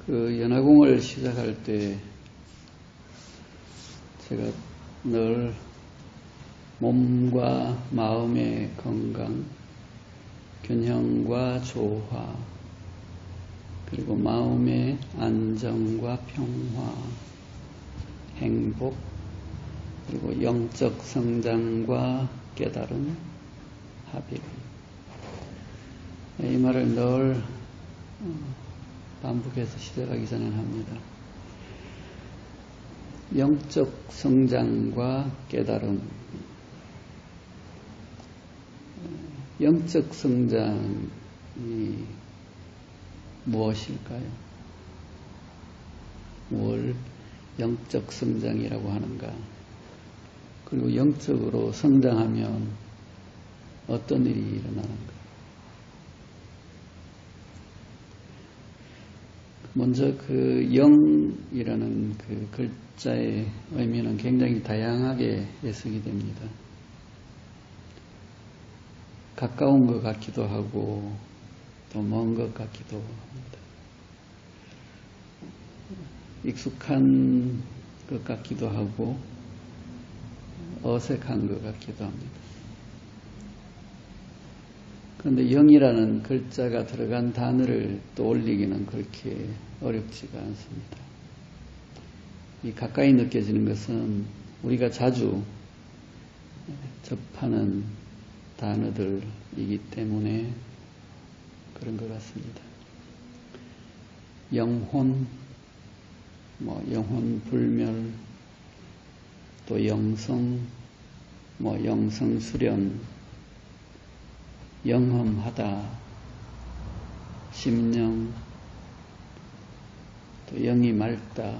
그 연화공을 시작할 때 제가 늘 몸과 마음의 건강, 균형과 조화, 그리고 마음의 안정과 평화, 행복, 그리고 영적 성장과 깨달음, 합일. 이 말을 늘 반복해서 시작하기 전에 합니다. 영적 성장과 깨달음. 영적 성장이 무엇일까요? 뭘 영적 성장이라고 하는가? 그리고 영적으로 성장하면 어떤 일이 일어나는가? 먼저 그 영이라는 그 글자의 의미는 굉장히 다양하게 해석이 됩니다. 가까운 것 같기도 하고 또 먼 것 같기도 합니다. 익숙한 것 같기도 하고 어색한 것 같기도 합니다. 그런데 영이라는 글자가 들어간 단어를 떠올리기는 그렇게 어렵지가 않습니다. 이 가까이 느껴지는 것은 우리가 자주 접하는 단어들이기 때문에 그런 것 같습니다. 영혼, 영혼 불멸, 또 영성, 영성 수련, 영험하다, 심령, 또 영이 맑다,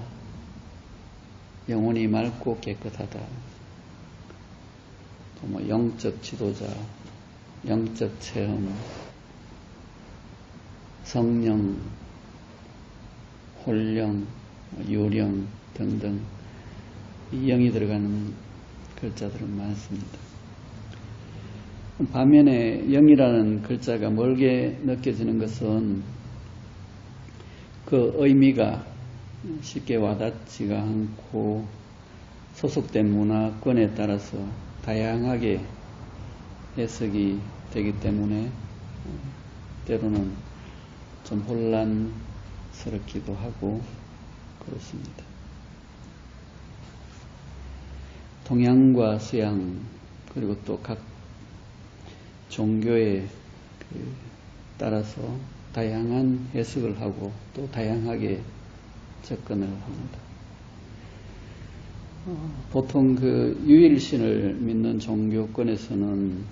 영혼이 맑고 깨끗하다, 또 영적 지도자, 영적 체험, 성령, 홀령, 유령 등등 이 영이 들어가는 글자들은 많습니다. 반면에 영이라는 글자가 멀게 느껴지는 것은 그 의미가 쉽게 와닿지가 않고 소속된 문화권에 따라서 다양하게 해석이 되기 때문에 때로는 좀 혼란스럽기도 하고 그렇습니다. 동양과 서양 그리고 또 각 종교에 따라서 다양한 해석을 하고 또 다양하게 접근을 합니다. 보통 그 유일신을 믿는 종교권에서는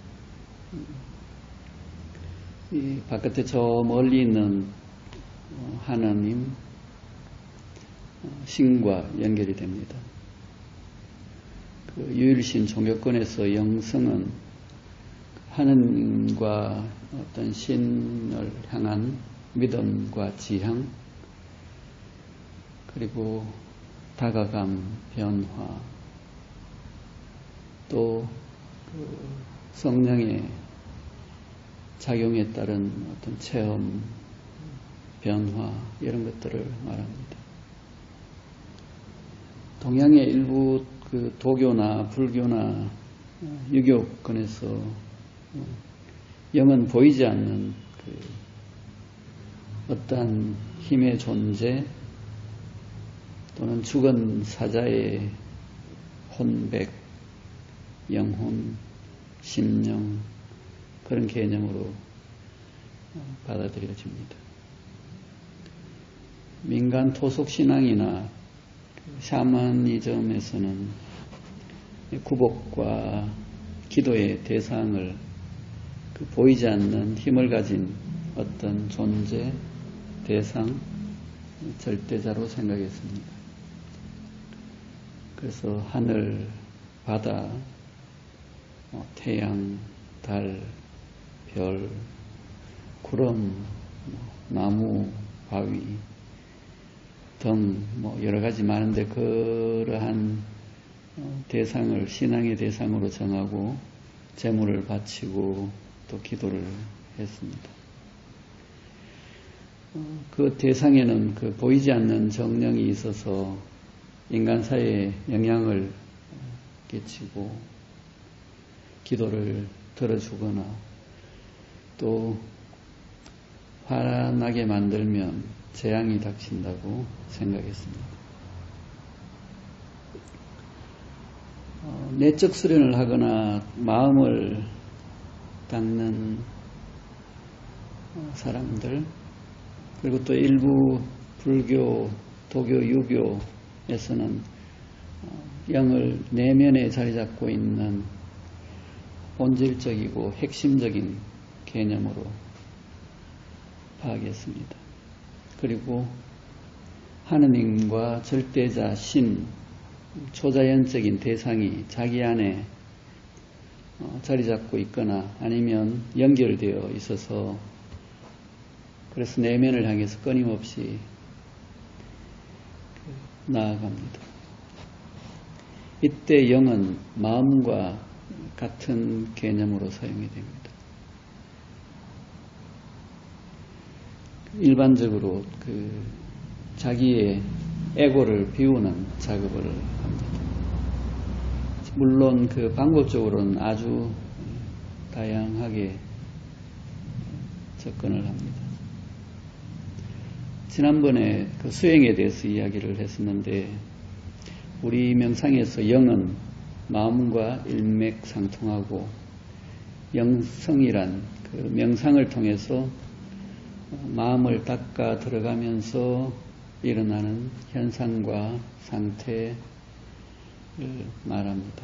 이 바깥에 저 멀리 있는 하나님, 신과 연결이 됩니다. 그 유일신 종교권에서 영성은 하느님과 어떤 신을 향한 믿음과 지향, 그리고 다가감, 변화, 또 그 성령의 작용에 따른 어떤 체험, 변화 이런 것들을 말합니다. 동양의 일부 그 도교나 불교나 유교권에서 영은 보이지 않는 그 어떠한 힘의 존재 또는 죽은 사자의 혼백, 영혼, 심령 그런 개념으로 받아들여집니다. 민간 토속 신앙이나 샤머니즘에서는 구복과 기도의 대상을 그 보이지 않는 힘을 가진 어떤 존재, 대상, 절대자로 생각했습니다. 그래서 하늘, 바다, 태양, 달, 별, 구름, 나무, 바위 등 여러 가지 많은데 그러한 대상을 신앙의 대상으로 정하고 제물을 바치고 또 기도를 했습니다. 그 대상에는 그 보이지 않는 정령이 있어서 인간 사회에 영향을 끼치고 기도를 들어주거나 또 화나게 만들면 재앙이 닥친다고 생각했습니다. 내적 수련을 하거나 마음을 닦는 사람들, 그리고 또 일부 불교, 도교, 유교에서는 영을 내면에 자리 잡고 있는 본질적이고 핵심적인 개념으로 파악했습니다. 그리고 하느님과 절대자, 신, 초자연적인 대상이 자기 안에 자리 잡고 있거나 아니면 연결되어 있어서 그래서 내면을 향해서 끊임없이 나아갑니다. 이때 영은 마음과 같은 개념으로 사용이 됩니다. 일반적으로 자기의 에고를 비우는 작업을 합니다. 물론 그 방법적으로는 아주 다양하게 접근을 합니다. 지난번에 그 수행에 대해서 이야기를 했었는데 우리 명상에서 영은 마음과 일맥상통하고 영성이란 그 명상을 통해서 마음을 닦아 들어가면서 일어나는 현상과 상태를 말합니다.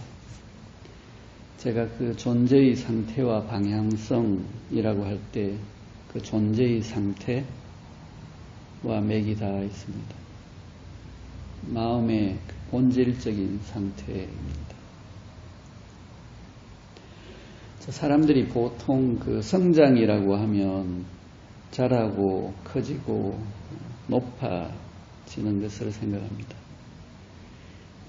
제가 그 존재의 상태와 방향성이라고 할 때 그 존재의 상태와 맥이 닿아 있습니다. 마음의 본질적인 상태입니다. 사람들이 보통 그 성장이라고 하면 자라고 커지고 높아지는 것으로 생각합니다.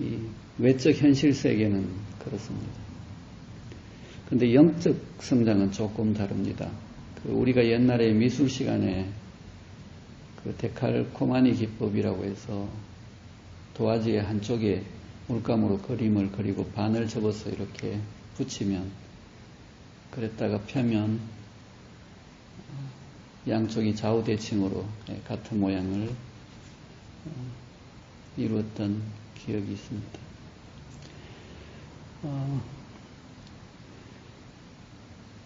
이 외적 현실 세계는 그렇습니다. 그런데 영적 성장은 조금 다릅니다. 우리가 옛날에 미술 시간에 그 데칼코마니 기법이라고 해서 도화지의 한쪽에 물감으로 그림을 그리고 반을 접어서 이렇게 붙이면 그랬다가 펴면 양쪽이 좌우대칭으로 같은 모양을 이루었던 기억이 있습니다.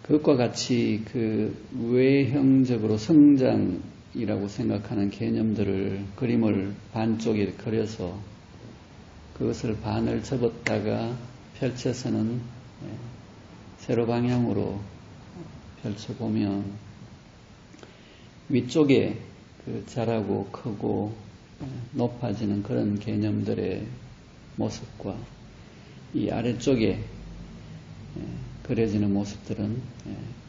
그것과 같이 그 외형적으로 성장이라고 생각하는 개념들을 그림을 반쪽에 그려서 그것을 반을 접었다가 펼쳐서는 세로 방향으로 펼쳐보면 위쪽에 그 자라고 크고 높아지는 그런 개념들의 모습과 이 아래쪽에 그려지는 모습들은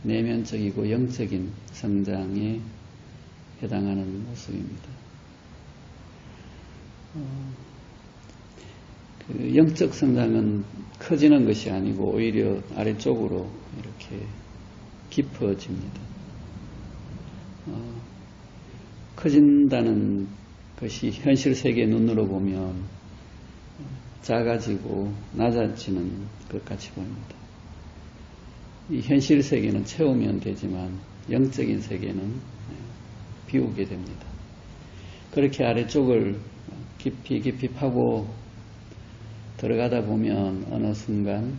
내면적이고 영적인 성장에 해당하는 모습입니다. 그 영적 성장은 커지는 것이 아니고 오히려 아래쪽으로 이렇게 깊어집니다. 커진다는 것이 현실 세계 눈으로 보면 작아지고 낮아지는 것 같이 보입니다. 이 현실 세계는 채우면 되지만 영적인 세계는 비우게 됩니다. 그렇게 아래쪽을 깊이 파고 들어가다 보면 어느 순간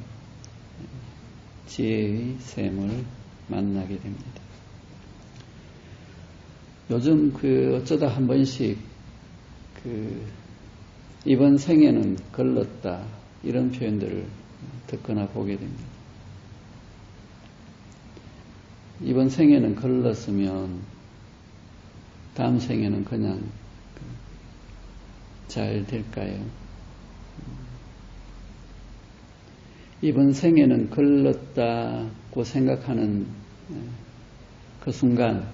지혜의 샘을 만나게 됩니다. 요즘 어쩌다 한 번씩 이번 생에는 걸렀다 이런 표현들을 듣거나 보게 됩니다. 이번 생에는 걸렀으면 다음 생에는 그냥 잘 될까요? 이번 생에는 걸렀다고 생각하는 그 순간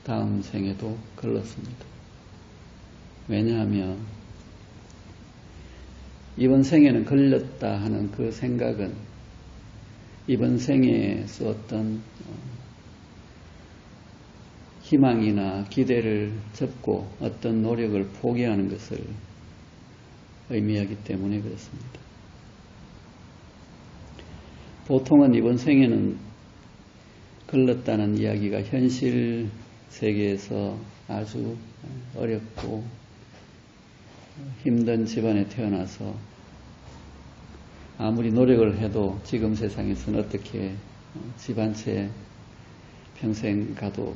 다음 생에도 걸렀습니다. 왜냐하면 이번 생에는 걸렸다 하는 그 생각은 이번 생에 썼던 희망이나 기대를 접고 어떤 노력을 포기하는 것을 의미하기 때문에 그렇습니다. 보통은 이번 생에는 걸렀다는 이야기가 현실 세계에서 아주 어렵고 힘든 집안에 태어나서 아무리 노력을 해도 지금 세상에서는 어떻게 집 한 채 평생 가도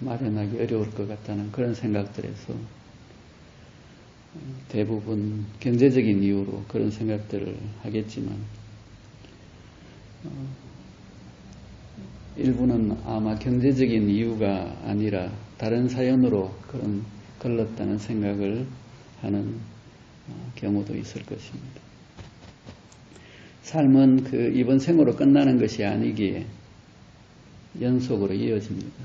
마련하기 어려울 것 같다는 그런 생각들에서 대부분 경제적인 이유로 그런 생각들을 하겠지만 일부는 아마 경제적인 이유가 아니라 다른 사연으로 그런 걸렀다는 생각을 하는 경우도 있을 것입니다. 삶은 그 이번 생으로 끝나는 것이 아니기에 연속으로 이어집니다.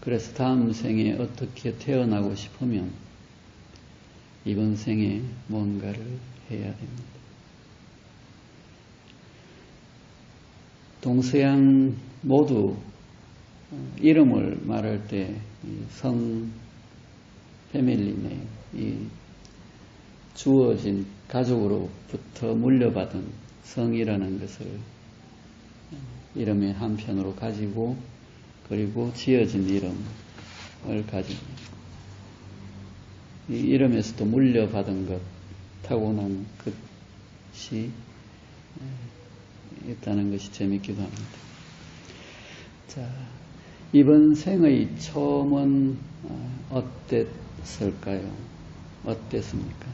그래서 다음 생에 어떻게 태어나고 싶으면 이번 생에 뭔가를 해야 됩니다. 동서양 모두 이름을 말할 때 성 패밀리네, 이 주어진 가족으로부터 물려받은 성이라는 것을 이름의 한편으로 가지고 그리고 지어진 이름을 가지고 이 이름에서도 물려받은 것, 타고난 것이 있다는 것이 재밌기도 합니다. 자, 이번 생의 처음은 어땠을까요? 어땠습니까?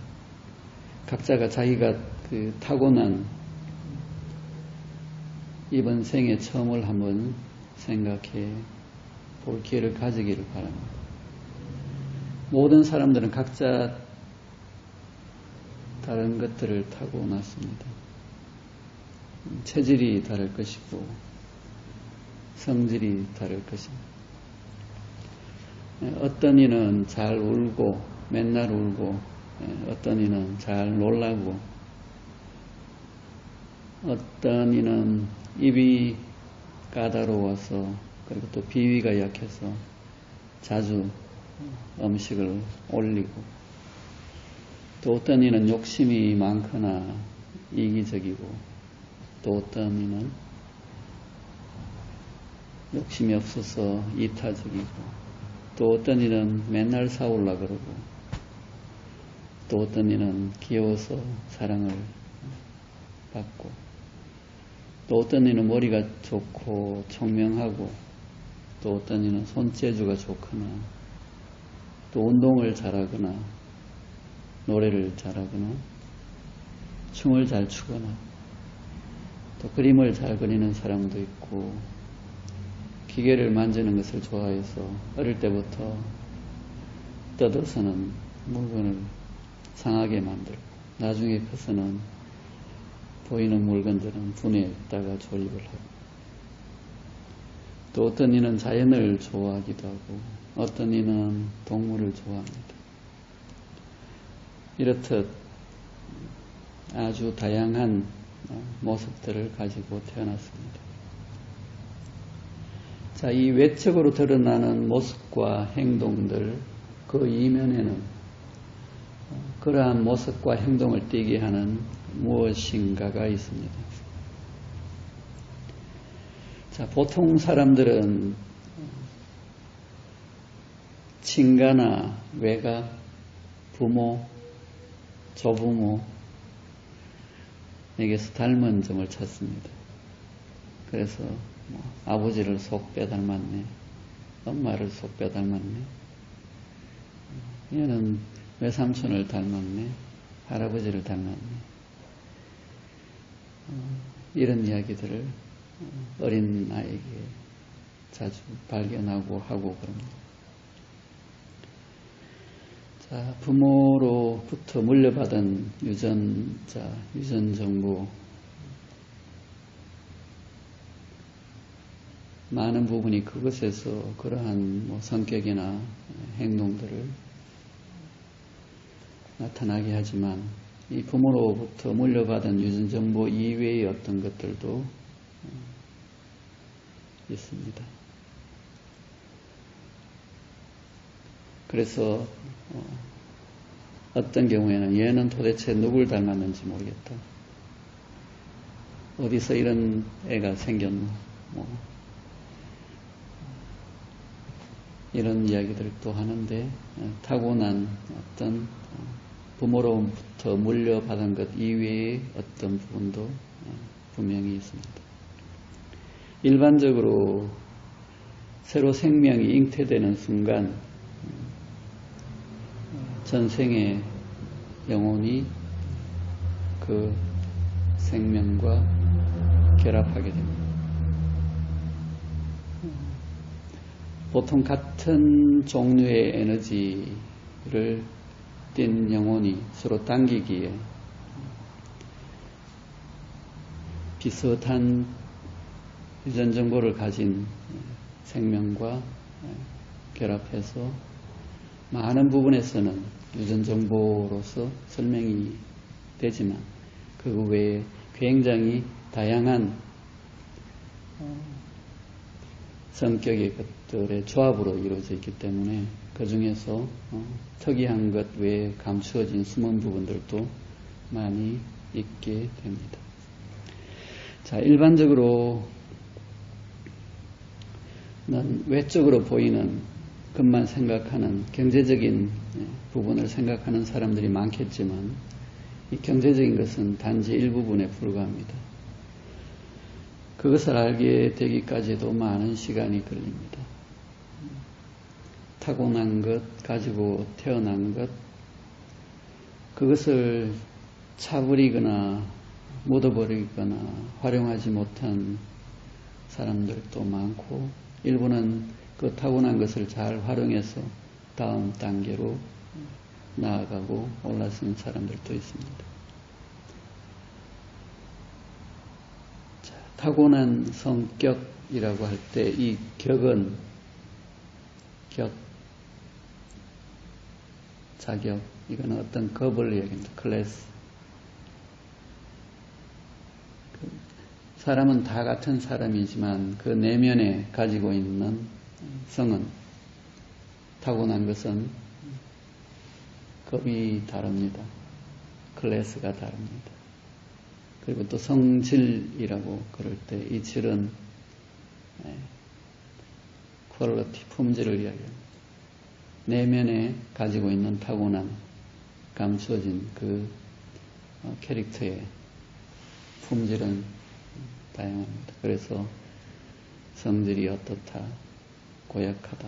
각자가 자기가 그 타고난 이번 생의 처음을 한번 생각해 볼 기회를 가지기를 바랍니다. 모든 사람들은 각자 다른 것들을 타고났습니다. 체질이 다를 것이고 성질이 다를 것입니다. 어떤 이는 잘 울고 맨날 울고 어떤 이는 잘 놀라고 어떤 이는 입이 까다로워서 그리고 또 비위가 약해서 자주 음식을 올리고 또 어떤 이는 욕심이 많거나 이기적이고 또 어떤 이는 욕심이 없어서 이타적이고 또 어떤 이는 맨날 싸우려고 그러고 또 어떤 이는 귀여워서 사랑을 받고 또 어떤 이는 머리가 좋고 총명하고 또 어떤 이는 손재주가 좋거나 또 운동을 잘하거나 노래를 잘하거나 춤을 잘 추거나 또 그림을 잘 그리는 사람도 있고 기계를 만지는 것을 좋아해서 어릴 때부터 뜯어서는 물건을 상하게 만들고 나중에 커서는 보이는 물건들은 분해했다가 조립을 하고 또 어떤 이는 자연을 좋아하기도 하고 어떤 이는 동물을 좋아합니다. 이렇듯 아주 다양한 모습들을 가지고 태어났습니다. 자, 이 외적으로 드러나는 모습과 행동들 그 이면에는 그러한 모습과 행동을 띠게 하는 무엇인가가 있습니다. 자, 보통 사람들은 친가나 외가, 부모, 조부모에게서 닮은 점을 찾습니다. 그래서 아버지를 속 빼닮았네, 엄마를 속 빼닮았네, 얘는 외삼촌을 닮았네, 할아버지를 닮았네, 이런 이야기들을 어린 아이에게 자주 발견하고 하고 그럽니다. 자, 부모로부터 물려받은 유전 정보 많은 부분이 그것에서 그러한 성격이나 행동들을 나타나게 하지만 이 부모로부터 물려받은 유전 정보 이외의 어떤 것들도 있습니다. 그래서 어떤 경우에는 얘는 도대체 누굴 닮았는지 모르겠다. 어디서 이런 애가 생겼노? 이런 이야기들도 하는데 타고난 어떤 부모로부터 물려받은 것 이외의 어떤 부분도 분명히 있습니다. 일반적으로 새로 생명이 잉태되는 순간 전생의 영혼이 그 생명과 결합하게 됩니다. 보통 같은 종류의 에너지를 띤 영혼이 서로 당기기에 비슷한 유전 정보를 가진 생명과 결합해서 많은 부분에서는 유전 정보로서 설명이 되지만 그 외에 굉장히 다양한 성격의 것들의 조합으로 이루어져 있기 때문에 그 중에서 특이한 것 외에 감추어진 숨은 부분들도 많이 있게 됩니다. 자, 일반적으로는 외적으로 보이는 것만 생각하는 경제적인 부분을 생각하는 사람들이 많겠지만 이 경제적인 것은 단지 일부분에 불과합니다. 그것을 알게 되기까지도 많은 시간이 걸립니다. 타고난 것, 가지고 태어난 것, 그것을 차버리거나 묻어버리거나 활용하지 못한 사람들도 많고 일부는 그 타고난 것을 잘 활용해서 다음 단계로 나아가고 올라선 사람들도 있습니다. 자, 타고난 성격이라고 할 때 이 격은 격, 자격, 이거는 어떤 급을 얘기합니다. 클래스. 사람은 다 같은 사람이지만 그 내면에 가지고 있는 성은, 타고난 것은 급이 다릅니다. 클래스가 다릅니다. 그리고 또 성질이라고 그럴 때 이 질은 퀄리티, 품질을 이야기합니다. 내면에 가지고 있는 타고난, 감추어진 그 캐릭터의 품질은 다양합니다. 그래서 성질이 어떻다, 고약하다,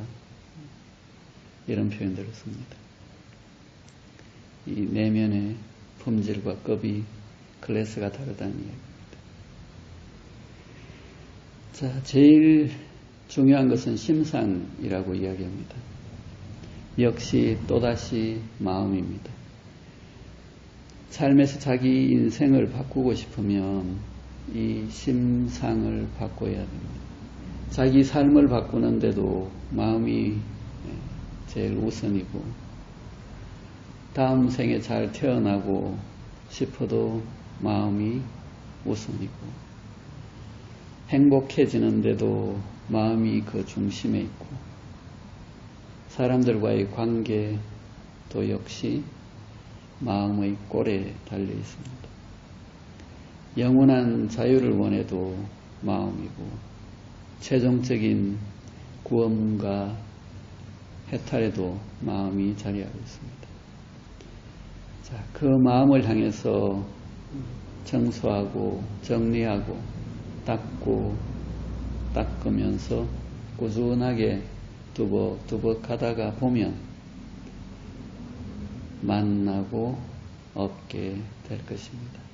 이런 표현들을 씁니다. 이 내면의 품질과 급이, 클래스가 다르다는 이야기입니다. 자, 제일 중요한 것은 심상이라고 이야기합니다. 역시 또다시 마음입니다. 삶에서 자기 인생을 바꾸고 싶으면 이 심상을 바꿔야 됩니다. 자기 삶을 바꾸는데도 마음이 제일 우선이고 다음 생에 잘 태어나고 싶어도 마음이 우선이고 행복해지는데도 마음이 그 중심에 있고 사람들과의 관계도 역시 마음의 꼴에 달려 있습니다. 영원한 자유를 원해도 마음이고 최종적인 구원과 해탈에도 마음이 자리하고 있습니다. 자, 그 마음을 향해서 청소하고 정리하고 닦으면서 꾸준하게 두벅 하다가 보면 만나고 없게 될 것입니다.